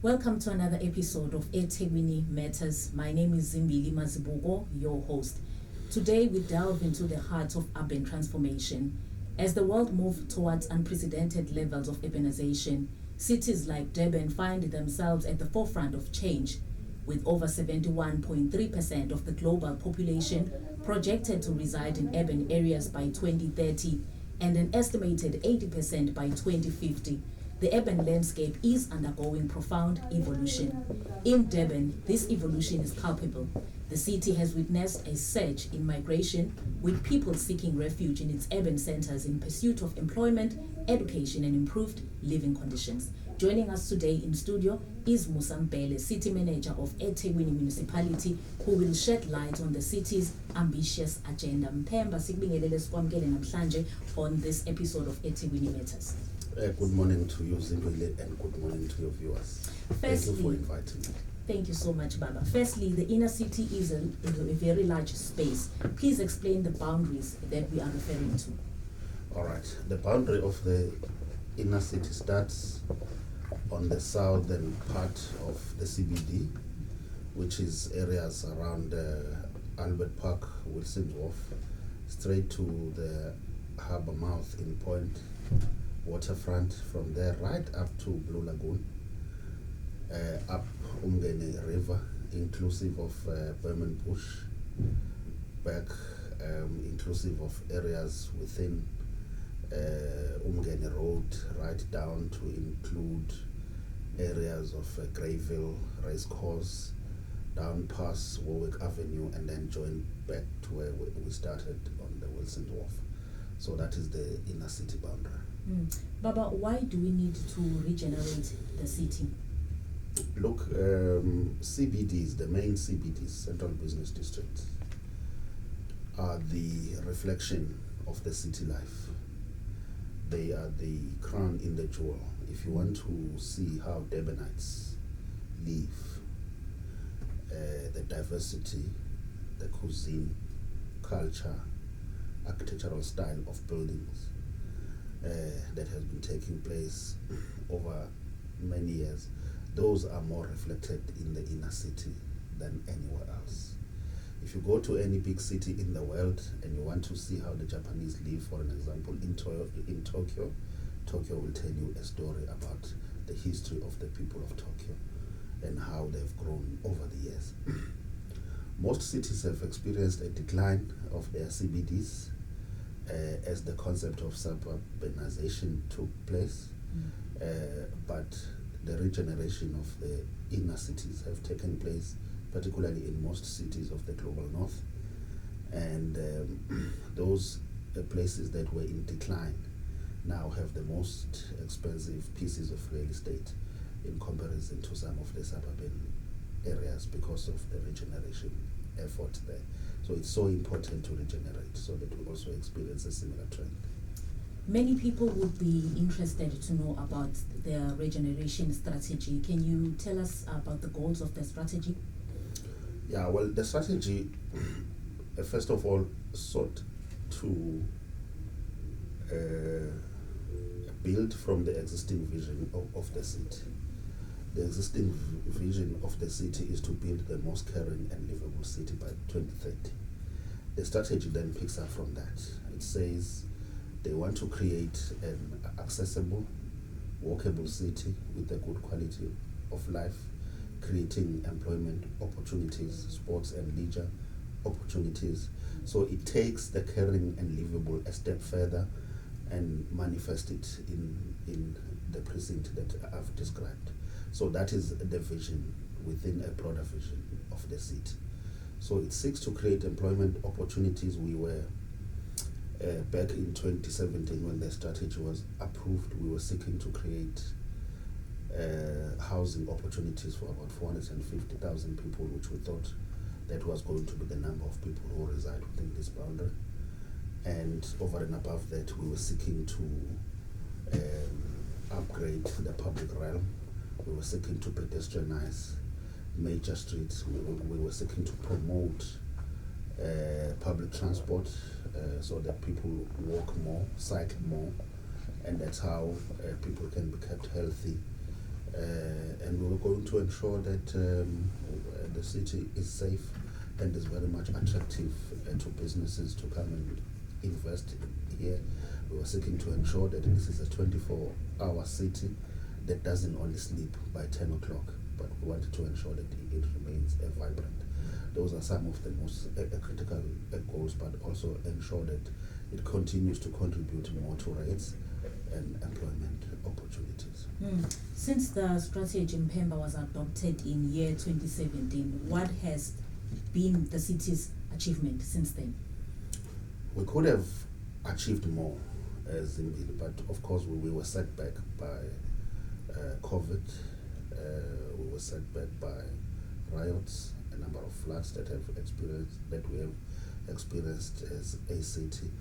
Welcome to another episode of eThekwini Matters. My name is Mbhele, your host. Today we delve into the heart of urban transformation. As the world moves towards unprecedented levels of urbanization, cities like Durban find themselves at the forefront of change, with over 71.3% of the global population projected to reside in urban areas by 2030 and an estimated 80% by 2050. The urban landscape is undergoing profound evolution. In Durban, this evolution is palpable. The city has witnessed a surge in migration, with people seeking refuge in its urban centers in pursuit of employment, education, and improved living conditions. Joining us today in studio is Musa Mbhele, City Manager of eThekwini Municipality, who will shed light on the city's ambitious agenda. Mpemba sikubingelele sikwamukele namhlanje on this episode of eThekwini Matters. Good morning to you, Zimbabwe, and good morning to your viewers. Thank you for inviting me. Thank you so much, Baba. Firstly, the inner city is a very large space. Please explain the boundaries that we are referring to. All right. The boundary of the inner city starts on the southern part of the CBD, which is areas around Albert Park, Wilson's Wharf, straight to the harbour mouth in Point, waterfront, from there right up to Blue Lagoon, up Mbhele River, inclusive of Berman Bush, back inclusive of areas within Mbhele Road, right down to include areas of Greyville, Racecourse, down past Warwick Avenue, and then join back to where we started on the Wilson Wharf. So that is the inner city boundary. Baba, why do we need to regenerate the city? Look, CBDs, the main CBDs, Central Business Districts, are the reflection of the city life. They are the crown in the jewel. If you want to see how Durbanites live, the diversity, the cuisine, culture, architectural style of buildings that has been taking place over many years, those are more reflected in the inner city than anywhere else. If you go to any big city in the world and you want to see how the Japanese live, for an example, in Tokyo, Tokyo will tell you a story about the history of the people of Tokyo and how they've grown over the years. Most cities have experienced a decline of their CBDs as the concept of suburbanization took place, but the regeneration of the inner cities have taken place, particularly in most cities of the global north, and those places that were in decline now have the most expensive pieces of real estate in comparison to some of the suburban areas because of the regeneration effort there. So it's so important to regenerate so that we also experience a similar trend. Many people would be interested to know about the regeneration strategy. Can you tell us about the goals of the strategy? Yeah, well, the strategy, first of all, sought to build from the existing vision of the city. The existing vision of the city is to build the most caring and livable city by 2030. The strategy then picks up from that. It says they want to create an accessible, walkable city with a good quality of life, creating employment opportunities, sports and leisure opportunities. So it takes the caring and livable a step further and manifest it in the precinct that I've described. So that is the vision within a broader vision of the city. So it seeks to create employment opportunities. We were, back in 2017 when the strategy was approved, we were seeking to create housing opportunities for about 450,000 people, which we thought that was going to be the number of people who reside within this boundary. And over and above that, we were seeking to upgrade the public realm. We were seeking to pedestrianize major streets. We were seeking to promote public transport so that people walk more, cycle more, and that's how people can be kept healthy And we were going to ensure that the city is safe and is very much attractive to businesses to come and invest here. We were seeking to ensure that this is a 24-hour city that doesn't only sleep by 10 o'clock, but we wanted to ensure that it remains vibrant. Those are some of the most critical goals, but also ensure that it continues to contribute more to rates and employment opportunities. Since the strategy in Pemba was adopted in year 2017, what has been the city's achievement since then? We could have achieved more as Mbhele, but of course we were set back by COVID. We were set back by riots, a number of floods that we have experienced as a city.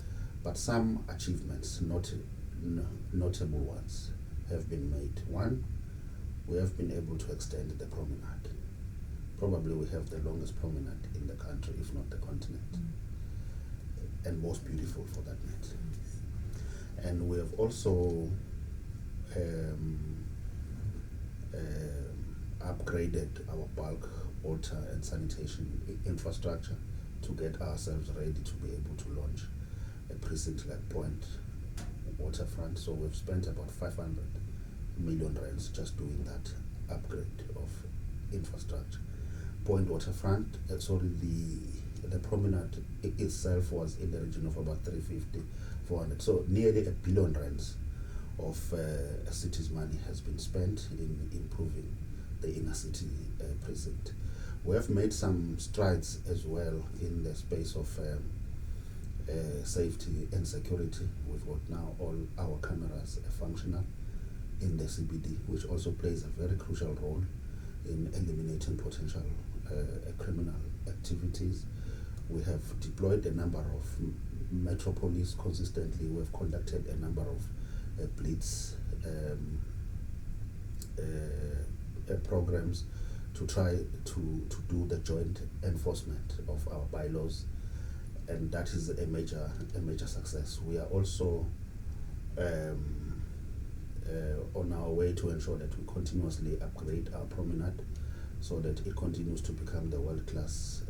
But some achievements, notable ones, have been made. One, we have been able to extend the promenade. Probably we have the longest promenade in the country, if not the continent, and most beautiful for that matter. And we have also upgraded our bulk water and sanitation infrastructure to get ourselves ready to be able to launch a precinct like Point Waterfront. So we've spent about 500 million rands just doing that upgrade of infrastructure. Point Waterfront, the promenade itself was in the region of about 350, 400. So nearly R1 billion of a city's money has been spent in improving the inner city precinct. We have made some strides as well in the space of safety and security. We've got now all our cameras functional in the CBD, which also plays a very crucial role in eliminating potential criminal activities. We have deployed a number of metropolis consistently. We have conducted a number of blitz programs to try to do the joint enforcement of our bylaws, and that is a major success. We are also on our way to ensure that we continuously upgrade our promenade so that it continues to become the world-class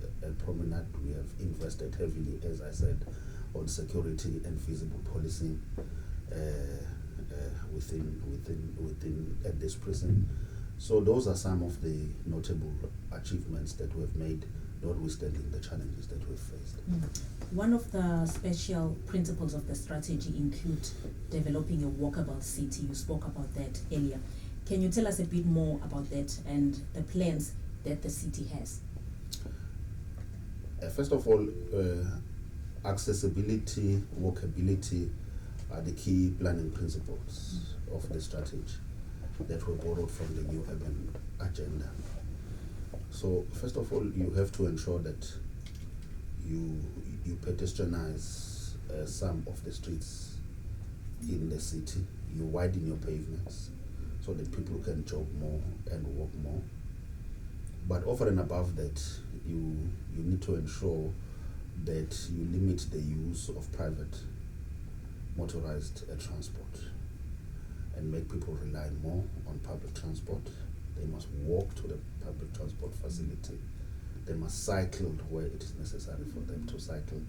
promenade. We have invested heavily, as I said, on security and feasible policing within this prison. So those are some of the notable achievements that we've made, notwithstanding the challenges that we've faced. One of the special principles of the strategy include developing a walkable city. You spoke about that earlier. Can you tell us a bit more about that and the plans that the city has? First of all, accessibility, walkability are the key planning principles of the strategy that were borrowed from the new urban agenda. So first of all, you have to ensure that you pedestrianize some of the streets in the city. You widen your pavements so that people can jog more and walk more. But over and above that, you need to ensure that you limit the use of private motorized transport and make people rely more on public transport. They must walk to the public transport facility. They must cycle where it is necessary for them to cycle.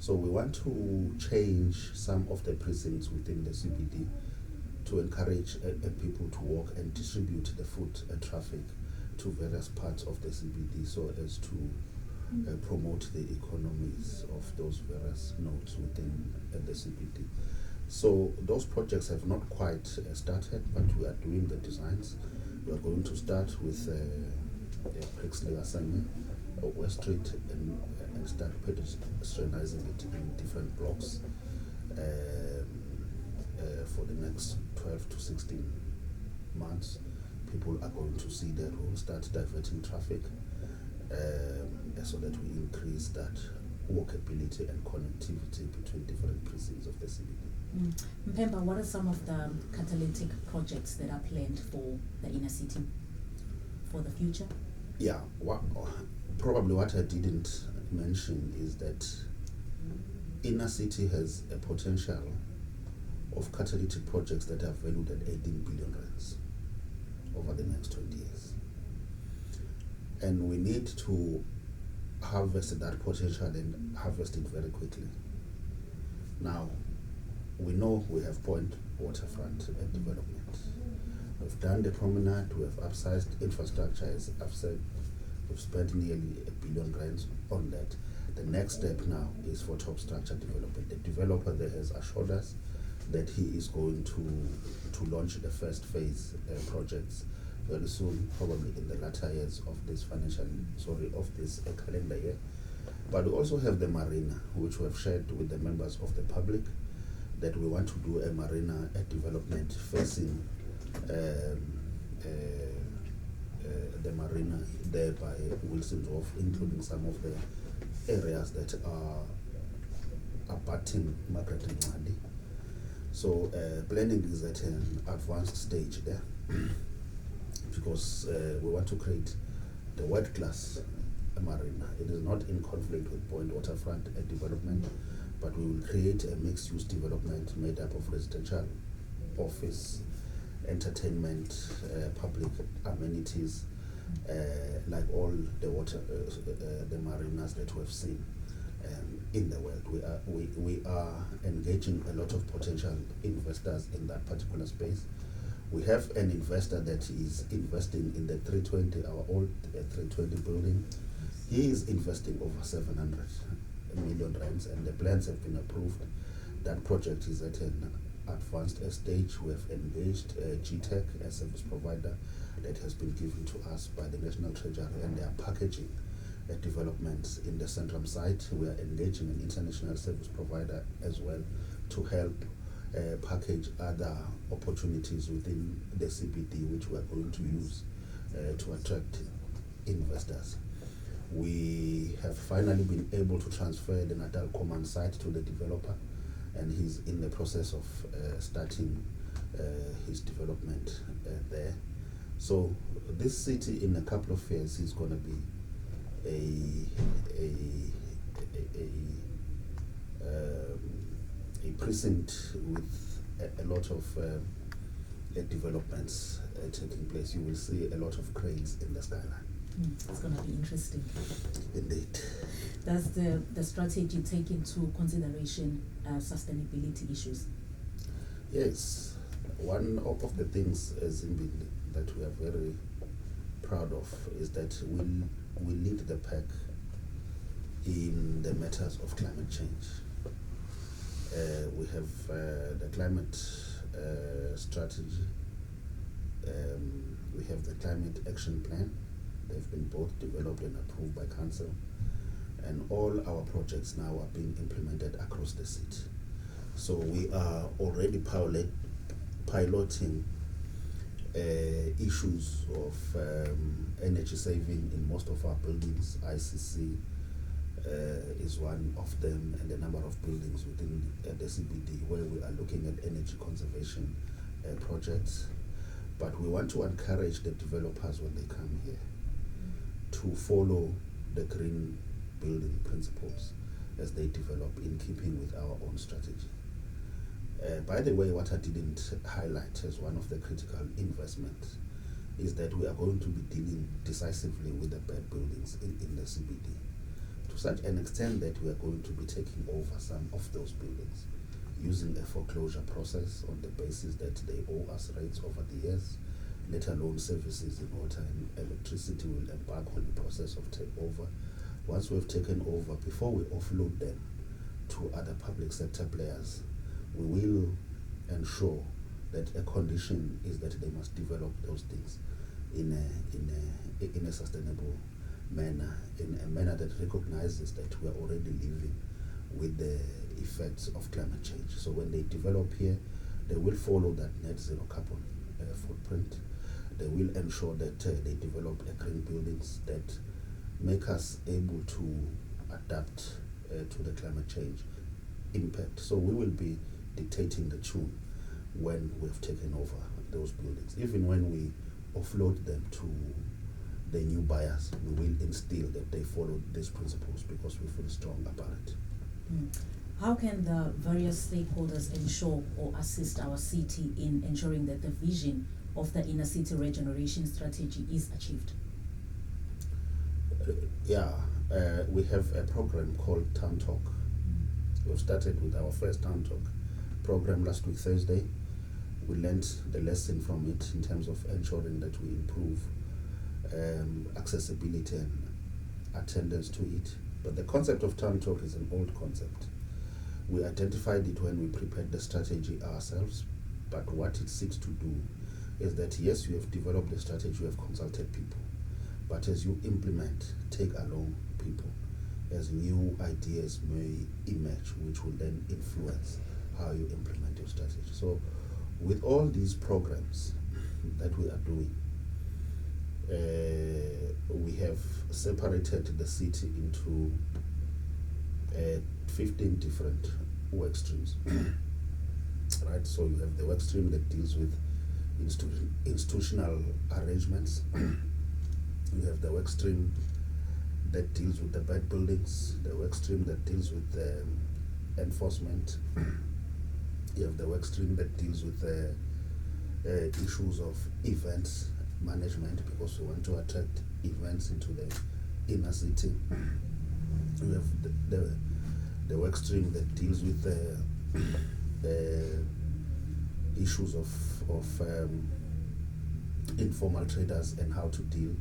So we want to change some of the precincts within the CBD to encourage people to walk and distribute the foot traffic to various parts of the CBD so as to promote the economies of those various nodes within the CBD. So those projects have not quite started, but we are doing the designs. We are going to start with Brixley Assignment, West Street, and start pedestrianizing it in different blocks for the next 12 to 16 months. People are going to see that we will start diverting traffic so that we increase that walkability and connectivity between different precincts of the CBD. Mpemba, what are some of the catalytic projects that are planned for the inner city for the future? Yeah, probably what I didn't mention is that inner city has a potential of catalytic projects that are valued at 18 billion rands. over the next 20 years. And we need to harvest that potential and harvest it very quickly. Now, we know we have point waterfront development. We've done the promenade, we have upsized infrastructure, as I've said, we've spent nearly R1 billion on that. The next step now is for top structure development. The developer there has assured us that he is going to launch the first phase projects very soon, probably in the latter years of this calendar year. But we also have the marina, which we have shared with the members of the public, that we want to do a marina development facing the marina there by Wilson's Wharf, including some of the areas that are abutting Margaret and Mali. So planning is at an advanced stage there because we want to create the world-class marina. It is not in conflict with point waterfront development, but we will create a mixed-use development made up of residential, office, entertainment, public amenities, like all the the marinas that we have seen in the world. We are engaging a lot of potential investors in that particular space. We have an investor that is investing in the 320, our old 320 building. He is investing over 700 million rands, and the plans have been approved. That project is at an advanced stage. We have engaged GTEC, a service provider that has been given to us by the National Treasury, and they are packaging developments in the Centrum site. We are engaging an international service provider as well to help package other opportunities within the CBD, which we are going to use to attract investors. We have finally been able to transfer the Natal Command site to the developer, and he's in the process of starting his development there. So this city, in a couple of years, is going to be a precinct with a lot of developments taking place. You will see a lot of cranes in the skyline. It's going to be interesting. Indeed. Does the strategy take into consideration sustainability issues? Yes. One of the things as Mbhele that we are very proud of is that we lead the pack in the matters of climate change. We have the climate strategy. We have the climate action plan. They've been both developed and approved by council, and all our projects now are being implemented across the city. So we are already piloting issues of energy saving in most of our buildings. ICC is one of them, and a number of buildings within the CBD where we are looking at energy conservation projects. But we want to encourage the developers when they come here to follow the green building principles as they develop, in keeping with our own strategy. By the way, what I didn't highlight as one of the critical investments is that we are going to be dealing decisively with the bad buildings in the CBD, to such an extent that we are going to be taking over some of those buildings using a foreclosure process on the basis that they owe us rates over the years, let alone services in water and electricity. Will embark on the process of takeover. Once we've taken over, before we offload them to other public sector players, we will ensure that a condition is that they must develop those things in a sustainable manner, in a manner that recognizes that we are already living with the effects of climate change. So when they develop here, they will follow that net zero carbon footprint. They will ensure that they develop green buildings that make us able to adapt to the climate change impact. So we will be dictating the tune when we've taken over those buildings. Even when we offload them to the new buyers, we will instill that they follow these principles because we feel strong about it. How can the various stakeholders ensure or assist our city in ensuring that the vision of the inner city regeneration strategy is achieved? We have a program called Town Talk. We've started with our first Town Talk program last week, Thursday. We learned the lesson from it in terms of ensuring that we improve accessibility and attendance to it. But the concept of Town Talk is an old concept. We identified it when we prepared the strategy ourselves, but what it seeks to do is that, yes, you have developed the strategy, you have consulted people, but as you implement, take along people as new ideas may emerge, which will then influence how you implement your strategy. So with all these programs that we are doing, we have separated the city into 15 different work streams. Right, so you have the work stream that deals with institutional arrangements. You have the work stream that deals with the bad buildings, the work stream that deals with enforcement. You have the work stream that deals with issues of events management, because we want to attract events into the inner city. We have the work stream that deals with the issues of informal traders and how to deal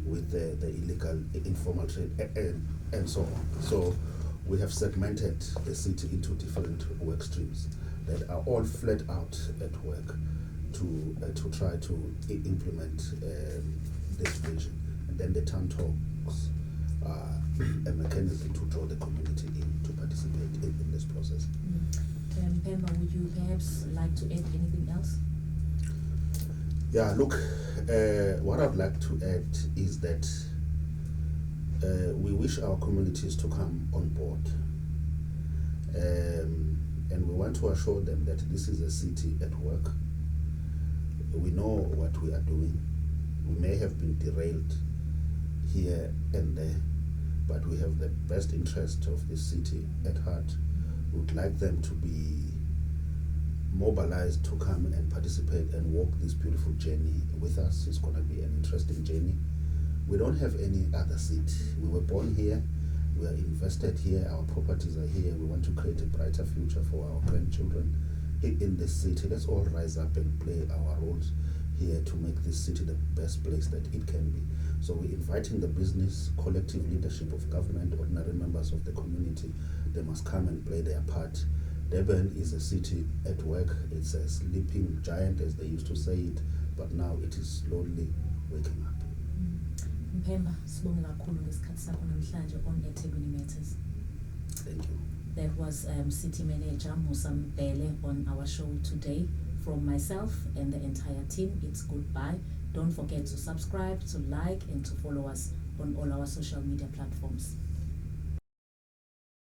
with the illegal informal trade and so on. So we have segmented the city into different work streams that are all flat out at work to try to implement this vision. And then the town talks are a mechanism to draw the community in to participate in this process. Pemba, would you perhaps like to add anything else? Yeah, look, what I'd like to add is that we wish our communities to come on board. And we want to assure them that this is a city at work. We know what we are doing. We may have been derailed here and there, but we have the best interest of the city at heart. We would like them to be mobilized to come and participate and walk this beautiful journey with us. It's going to be an interesting journey. We don't have any other seat. We were born here. We are invested here. Our properties are here. We want to create a brighter future for our grandchildren in this city. Let's all rise up and play our roles here to make this city the best place that it can be. So we're inviting the business, collective leadership of government, ordinary members of the community. They must come and play their part. Durban is a city at work. It's a sleeping giant, as they used to say it, but now it is slowly waking up. Mpemba, sibonge kakhulu ngesikhathi sakho namhlanje on eThekwini Matters. Thank you. That was City Manager Musa Mbhele on our show today. From myself and the entire team, it's goodbye. Don't forget to subscribe, to like, and to follow us on all our social media platforms.